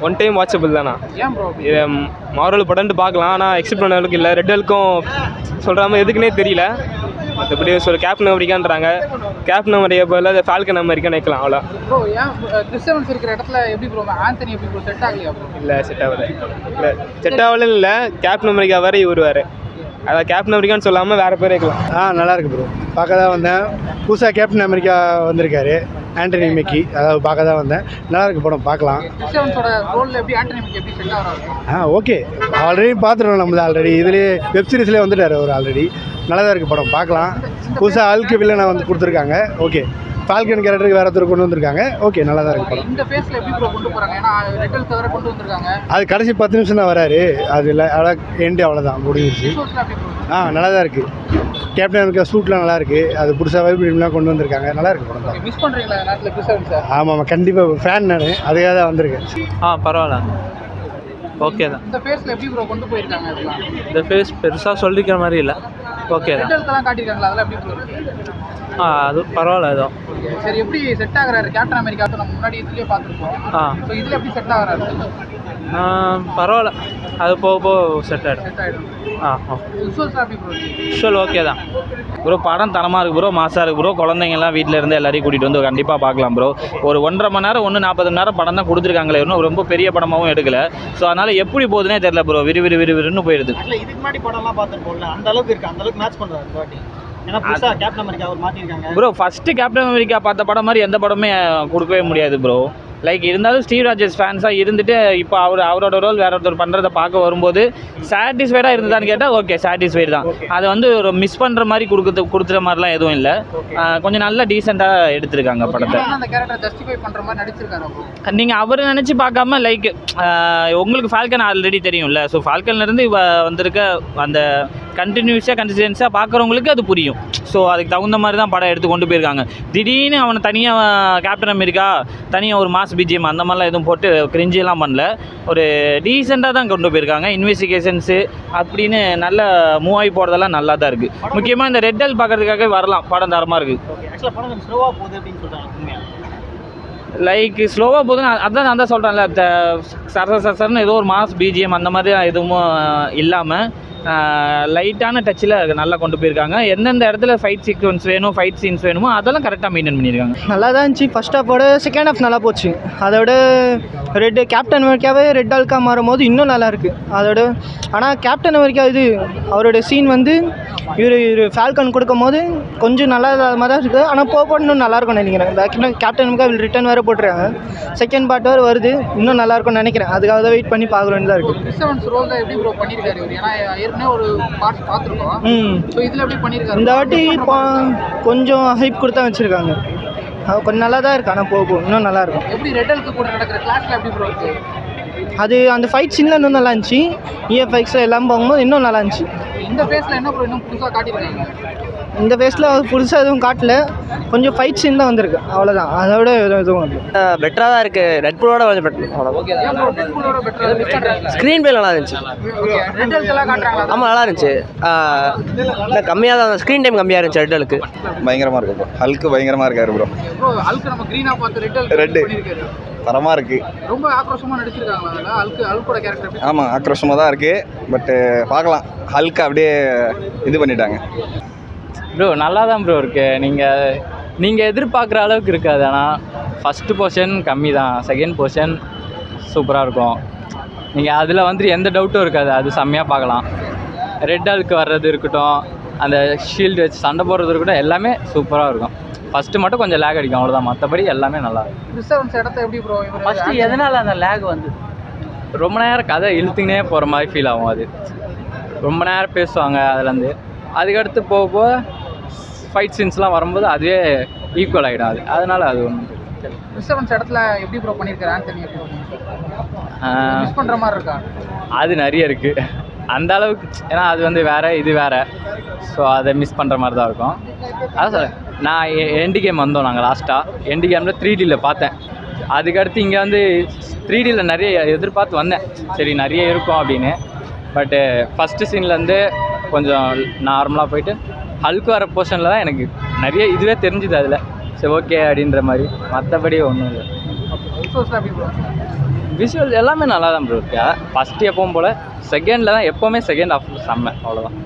One time watchable தானா. ஏன் bro? இது மார்வல் படம்ட்டு பார்க்கலாம், ஆனால் எக்ஸ்பெக்ட் பண்ண அளவுக்கு இல்லை. ரெட் ஹல்க்கும் சொல்கிற மாதிரி எதுக்குன்னே தெரியல. மற்றபடி கேப்டன் அமெரிக்கான்றாங்க, கேப்டன் அமெரிக்கா போல ஃபால்கன் அமெரிக்கான்னு வைக்கலாம் அவ்வளோ. ப்ரோ ஏன் கிறிஸ் எவன்ஸ் இருக்கிற இடத்துல எப்படி ப்ரோ ஆந்தனி எப்படி ப்ரோ செட் ஆகலையா ப்ரோ? இல்லை செட் ஆகலை. இல்லை செட் ஆகலன்னு இல்லை, கேப்டன் அமெரிக்கா வேறு இவர் வேறு. அதான் கேப்டன் அமெரிக்கான்னு சொல்லாமல் வேறு பேர் வைக்கலாம். நல்லாயிருக்கு ப்ரோ. பார்க்க தான் வந்தேன். புதுசாக கேப்டன் அமெரிக்கா வந்திருக்காரு, ஆண்டனி மெக்கி. அதாவது பார்க்க தான் வந்தேன். நல்லாயிருக்கு படம், பார்க்கலாம். கிறிஸ் எவன்ஸோட ரோலில் எப்படி ஆண்டனி மெக்கி எப்படி செட் ஆகிறாரு? ஓகே, ஆல்ரெடி பார்த்துருவோம் நம்ம ஆல்ரெடி. இதுலேயே வெப் சீரிஸ்லேயே வந்துட்டார் அவர் ஆல்ரெடி. நல்லா தான் இருக்குது படம், பார்க்கலாம். புதுசாக ஆல்க்கு வில்லனை வந்து கொடுத்துருக்காங்க. ஓகே, ஃபால்கன் கேரக்டருக்கு வேறு ஒருத்தர் கொண்டு வந்திருக்காங்க. ஓகே, நல்லா தான் இருக்குது படம். இந்த ஃபேஸில் எப்படி ப்ரோ கொண்டு போகிறாங்க? ஏன்னா ரெட் ஹல்க் வேறு கொண்டு வந்திருக்காங்க. அது கடைசி 10 நிமிஷம் தான் வராரு. அது இல்லை, அவ்வளோ எண்டு அவ்வளோதான் முடிஞ்சிருச்சு. நல்லா தான் இருக்குது. கேப்டன் அமெரிக்கா சூட்லாம் நல்லா இருக்குது. அது புதுசாக வைப்ரேட்லாம் கொண்டு வந்திருக்காங்க. நல்லா இருக்குது படம் தான். மிஸ் பண்ணுறீங்களா நேரத்தில் கிறிஸ் எவன்ஸ்? ஆமாம், கண்டிப்பாக ஃபேன் நான், அதுக்காக தான் வந்திருக்கேன். பரவாயில்ல, ஓகே தான். இந்த ஃபேஸில் எப்படி ப்ரோ கொண்டு போயிருக்காங்க? இதெல்லாம் இந்த ஃபேஸ் பெருசாக சொல்லிக்கிற மாதிரி இல்லை, ஓகே தான். ரெட் ஹல்க்லாம் காட்டியிருக்காங்களா, அதெல்லாம் எப்படி ப்ரோ இருக்கு? அது பரவாயில்ல ஏதோ. சரி, எப்படி செட் ஆகுறாரு கேப்டன் அமெரிக்கா? நம்ம முன்னாடி இதுலேயே பார்த்துருக்கோம். ஸோ இதில் எப்படி செட் ஆகுறாரு? பரவாயில்ல, அது போக போக செட் ஆகிடும். செட் ஆகிடும். விஷுவல் ஓகே தான் ப்ரோ. படம் தரமாக இருக்குது ப்ரோ, மாசாக இருக்குது ப்ரோ. குழந்தைங்கள்லாம் வீட்டில் இருந்து எல்லாரையும் கூட்டிகிட்டு வந்து கண்டிப்பாக பார்க்கலாம் ப்ரோ. ஒரு 1.5 மணி நேரம் 40 மணி நேரம் படம் தான் கொடுத்துருக்காங்களே, இன்னும் ரொம்ப பெரிய படமாகவும் எடுக்கல. ஸோ அதனால் எப்படி போகுதுன்னே தெரியல ப்ரோ, விறுவிறுன்னு போயிடுது. இல்லை, இதுக்கு முன்னாடி படம்லாம் பார்த்துருப்போம்ல, அந்த அளவுக்கு இருக்குது, அந்த அளவுக்கு மேட்ச் பண்ணுறாரு. ஏன்னா புதுசாக கேப்டன் அமெரிக்கா அவர் மாற்றிருக்காங்க ப்ரோ. ஃபஸ்ட்டு கேப்டன் அமெரிக்கா பார்த்த படம் மாதிரி எந்த படமே கொடுக்கவே முடியாது ப்ரோ. லைக் இருந்தாலும் ஸ்டீவ் ராஜர்ஸ் ஃபேன்ஸாக இருந்துட்டு இப்போ அவரோட ரோல் வேற ஒருத்தர் பண்ணுறதை பார்க்க வரும்போது சாட்டிஸ்ஃபைடாக இருந்ததான்னு கேட்டால் ஓகே, சாட்டிஸ்ஃபைடு தான். அதை வந்து ஒரு மிஸ் பண்ணுற மாதிரி கொடுத்துற மாதிரிலாம் எதுவும் இல்லை. கொஞ்சம் நல்லா டீசெண்டாக எடுத்திருக்காங்க படத்தை. நீங்கள் அவர் நினச்சி பார்க்காம லைக் உங்களுக்கு ஃபால்கன் ஆல்ரெடி தெரியும்ல. ஸோ ஃபால்கன்லேருந்து வந்திருக்க அந்த கண்டினியூஸாக பார்க்குறவங்களுக்கு அது புரியும். ஸோ அதுக்கு தகுந்த மாதிரி தான் படம் எடுத்து கொண்டு போயிருக்காங்க. திடீர்னு அவனை தனியாக கேப்டன் அமெரிக்கா தனியாக ஒரு மாஸ் பிஜிஎம் அந்த மாதிரிலாம் எதுவும் போட்டு கிரிஞ்சிலாம் பண்ணல. ஒரு டீசெண்டாக தான் கொண்டு போயிருக்காங்க. இன்வெஸ்டிகேஷன்ஸு அப்படின்னு நல்ல மூவ் ஆகி போகிறதெல்லாம் நல்லா தான் இருக்குது. முக்கியமாக இந்த ரெட் ஹல்க் பார்க்குறதுக்காக வரலாம், படம் தரமாக இருக்குது. லைக் ஸ்லோவாக போகுதுன்னு அதான் நான் தான் சொல்கிறேன்ல, சரன்னு ஏதோ ஒரு மாஸ் பிஜிஎம் அந்த மாதிரி எதுவும் இல்லாமல் லைட்டான டச்சில் நல்லா கொண்டு போயிருக்காங்க. எந்தெந்த இடத்துல ஃபைட் சீக்வன்ஸ் வேணும், ஃபைட் சீன்ஸ் வேணுமோ அதெல்லாம் கரெக்டாக மெயின்டைன் பண்ணியிருக்காங்க. நல்லா தான் இருந்துச்சு. ஃபர்ஸ்ட் ஹாஃபோட செகண்ட் ஹாஃப் நல்லா போச்சு. அதோட கேப்டன் அமெரிக்காவே ரெட் ஹல்காக மாறும் போது இன்னும் நல்லா இருக்குது அதோட. ஆனால் கேப்டன் அமெரிக்கா அவரோட சீன் வந்து இவர் ஃபால்கன் கொடுக்கும் போது கொஞ்சம் நல்லா இல்லாத மாதிரி தான் இருக்குது. ஆனால் போக இன்னும் நல்லாயிருக்கும்னு நினைக்கிறேன். கேப்டன் அமெரிக்கா ரிட்டர்ன் வேறு போட்டுருக்காங்க, செகண்ட் பார்ட் வேறு வருது, இன்னும் நல்லாயிருக்கும்னு நினைக்கிறேன். அதுக்காக தான் வெயிட் பண்ணி பார்க்குறேன்னு தான் இருக்குது. இந்த வாட்டி கொஞ்சம் ஹைப் கொடுத்தா வச்சுருக்காங்க. கொஞ்சம் நல்லா தான் இருக்குது. ஆனால் போகும் இன்னும் நல்லாயிருக்கும். அது அந்த ஃபைட் சீனில் இன்னும் நல்லா இருந்துச்சு. இஎஃப்எக்ஸ் எல்லாம் போகும்போது இன்னும் நல்லா இருந்துச்சு. இந்த ஃபேஸில் என்ன இன்னும் புதுசாக காட்டியிருக்காங்க? இந்த ஃபேஸில் புதுசாக எதுவும் காட்டல, கொஞ்சம் ஃபைட் சீன் தான் வந்திருக்கு, அவ்வளோதான். அதோட எதுவும் பெட்டராக தான் இருக்குது. ரெட் புல்லோட கொஞ்சம் பெட்டர், ஸ்க்ரீன் பிளே நல்லா இருந்துச்சு. ஆமாம், நல்லா இருந்துச்சு. இல்லை கம்மியாக தான், ஸ்க்ரீன் டைம் கம்மியாக இருந்துச்சு. ரெட் ஹல்க்கு பயங்கரமாக இருக்குது ப்ரோ. ஹல்க்கு பயங்கரமாக இருக்காரு ப்ரோ. ரெட்டு தரமாக இருக்குது. ரொம்ப ஆக்ரோஷமாக நடிச்சிருக்காங்களா ஹல்கோட கேரக்டர்? ஆமாம், ஆக்ரோஷமாக தான் இருக்குது. பட்டு பார்க்கலாம், ஹல்க்கு அப்படியே இது பண்ணிட்டாங்க ப்ரோ. நல்லா தான் ப்ரோ இருக்குது. நீங்கள் எதிர்பார்க்குற அளவுக்கு இருக்காது. ஆனால் ஃபஸ்ட்டு போர்ஷன் கம்மி தான், செகண்ட் போர்ஷன் சூப்பராக இருக்கும். நீங்கள் அதில் வந்துட்டு எந்த டவுட்டும் இருக்காது, அது செம்மையாக பார்க்கலாம். ரெட் ஹல்க்கு வர்றது இருக்கட்டும், அந்த ஷீல்டு வச்சு சண்டை போடுறது இருக்கட்டும், எல்லாமே சூப்பராக இருக்கும். ஃபஸ்ட்டு மட்டும் கொஞ்சம் லேக் அடிக்கும், அவ்வளோதான். மற்றபடி எல்லாமே நல்லா இருக்கும். ஃபஸ்ட்டு எதனால் அந்த லேக் வந்து ரொம்ப நேரம் கதை இழுத்துக்கினே போகிற மாதிரி ஃபீல் ஆகும். அது ரொம்ப நேரம் பேசுவாங்க அதுலேருந்து. அதுக்கடுத்து போக போக ஃபைட் சீன்ஸ்லாம் வரும்போது அதுவே ஈக்குவல் ஆகிடும். அதனால் அது ஒன்று இடத்துல எப்படி ப்ரோ பண்ணியிருக்காரு ஆண்டனி? மிஸ் பண்ணுற மாதிரி இருக்கா? அது நிறைய இருக்குது அந்த அளவுக்கு. ஏன்னா அது வந்து வேறு, இது வேறு. ஸோ அதை மிஸ் பண்ணுற மாதிரி தான் இருக்கும். அதான் சார், நான் எண்டு கேம் வந்தோம் நாங்கள் லாஸ்ட்டாக. எண்டு கேமில் 3Dயில் பார்த்தேன். அதுக்கடுத்து இங்கே வந்து 3Dயில் நிறைய எதிர்பார்த்து வந்தேன், சரி நிறைய இருக்கும் அப்படின்னு. பட்டு ஃபஸ்ட்டு சீன்லேருந்து கொஞ்சம் நார்மலாக போயிட்டு ஹல்க் வர போர்ஷனில் தான் எனக்கு நிறைய இதுவே தெரிஞ்சுது அதில். சரி ஓகே அப்படின்ற மாதிரி. மற்றபடி ஒன்றும் இல்லை. விஷுவல் எல்லாமே நல்லா தான் ப்ரோ இருக்கு. ஃபஸ்ட்டு எப்பவும் போல் செகண்டில் தான் எப்போவுமே செகண்ட் ஹாஃப் செம்ம அவ்வளோதான்.